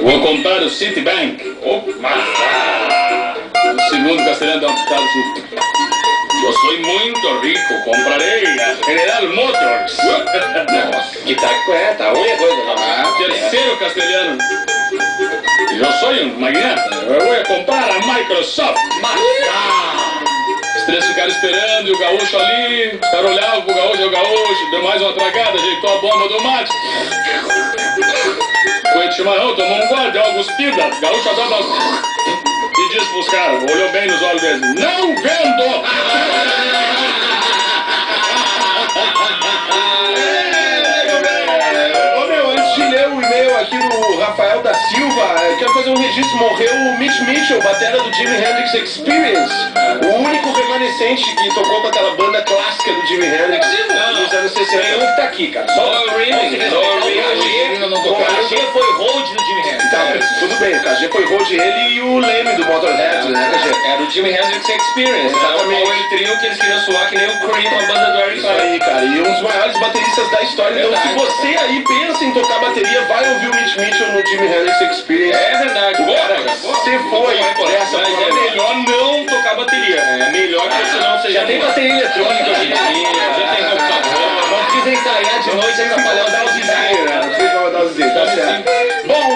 Vou comprar o Citibank. Opa! O segundo castelhano dá um pitado assim. Eu sou muito rico, comprarei a General Motors. Nossa, que taco é? Tá ruim a coisa, não? Terceiro castelhano. Eu sou um magnata. Eu vou comprar a Microsoft. Os três ficaram esperando e o gaúcho ali. Os caras olhavam pro gaúcho, o gaúcho deu mais uma tragada, ajeitou a bomba do mate. Foi de chimarrão, tomou um gole, deu uma cuspida. O gaúcho adora dar uma... E disse pros caras, olhou bem nos olhos deles: não vendo! Ô meu, antes de ler o e-mail aqui do Rafael da Silva, eu quero fazer um registro. Morreu o Mitch Mitchell, batera do Jimi Hendrix Experience, o único remanescente que tocou com aquela banda clássica do Jimi Hendrix nos anos 60. É um que tá aqui, cara. Só o remix, o KG foi hold do Jimi Hendrix. Tá, tudo bem, o KG foi hold ele e o Leme do Motorhead, né, KG? Era o Jimi Hendrix Experience, exatamente. O power trio que eles queriam soar que nem o Cream, a banda do Eric Isso aí, cara, e um dos maiores bateristas da história. Verdade. Então, se você aí pensa em tocar bateria, vai ouvir o Mitch Mitchell no Jimi Hendrix Experience. É verdade, Você foi dessa mas é melhor não tocar bateria. É melhor que você não seja. Já tem bateria eletrônica hoje em dia, já tem computador. não precisa ensaiar de noite e atrapalhar os Tá certo. Bom,